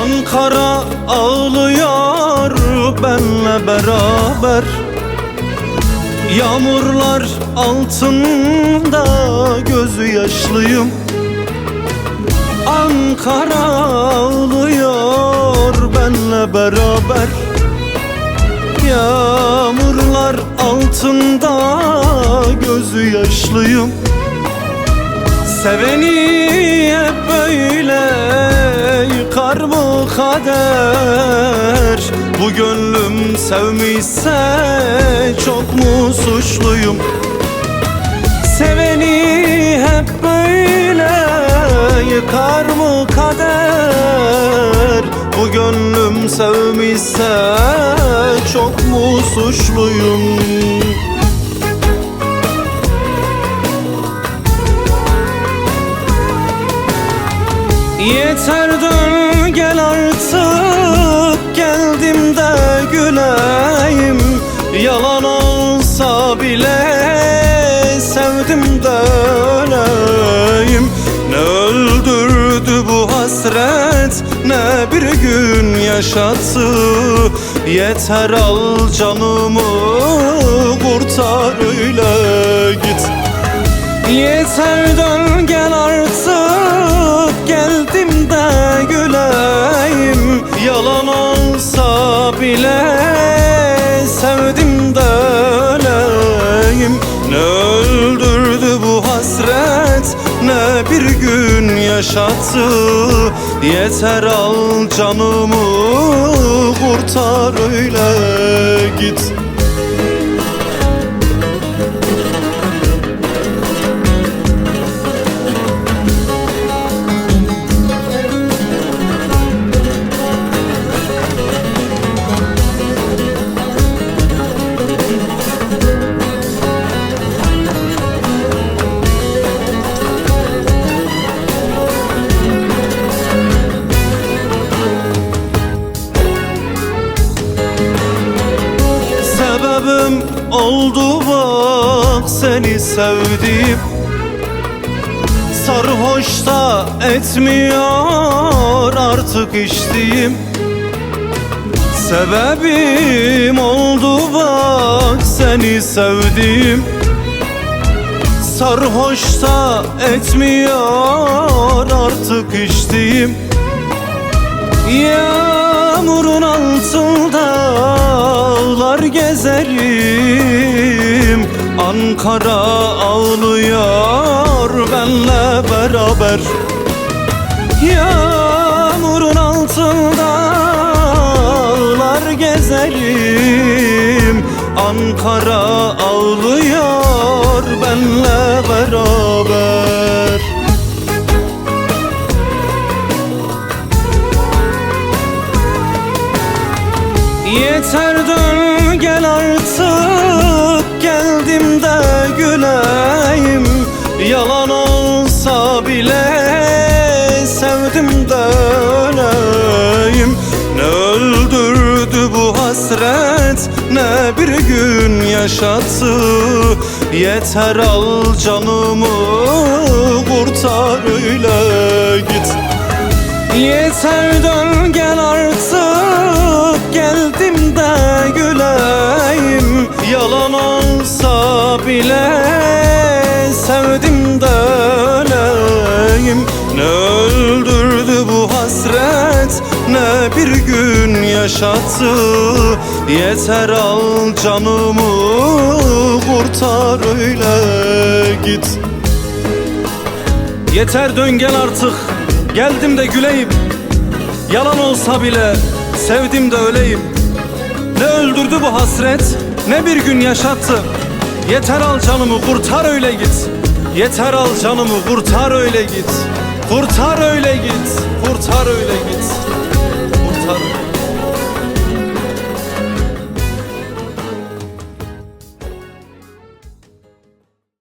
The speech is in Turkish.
Ankara ağlıyor benle beraber. Yağmurlar altında gözü yaşlıyım. Ankara ağlıyor benle beraber. Yağmurlar altında gözü yaşlıyım. Seveni hep böyle yıkar mı kader? Bu gönlüm sevmişse çok mu suçluyum? Seveni hep böyle yıkar mı kader? Bu gönlüm sevmişse çok mu suçluyum? Yeter dön gel artık, geldim de güleyim. Yalan olsa bile sevdim de öleyim. Ne öldürdü bu hasret, ne bir gün yaşattı. Yeter al canımı kurtar öyle git. Yeter dön gel artık, geldim de güleyim. Yalan olsa bile sevdim de öleyim. Ne öldürdü bu hasret, ne bir gün yaşattı. Yeter al canımı kurtar öyle git. Sebebim oldu bak seni sevdiğim. Sarhoş da etmiyor artık içtiğim. Sebebim oldu bak seni sevdiğim. Sarhoş da etmiyor artık içtiğim. Yağmurun altında ağlar gezerim. Ankara ağlıyor benle beraber. Yağmurun altında ağlar gezerim. Ankara ağlıyor benle beraber. Yeter dön gel artık, geldim de güleyim. Yalan olsa bile sevdim de öleyim. Ne öldürdü bu hasret, ne bir gün yaşattı. Yeter al canımı kurtar öyle git. Yeter dön gel artık, geldim de güleyim. Yalan olsa bile sevdim de öleyim. Ne öldürdü bu hasret, ne bir gün yaşattı. Yeter al canımı kurtar öyle git. Yeter dön gel artık, geldim de güleyim. Yalan olsa bile sevdim de öleyim. Ne öldürdü bu hasret, ne bir gün yaşattı. Yeter al canımı kurtar öyle git. Yeter al canımı kurtar öyle git. Kurtar öyle git, kurtar öyle git.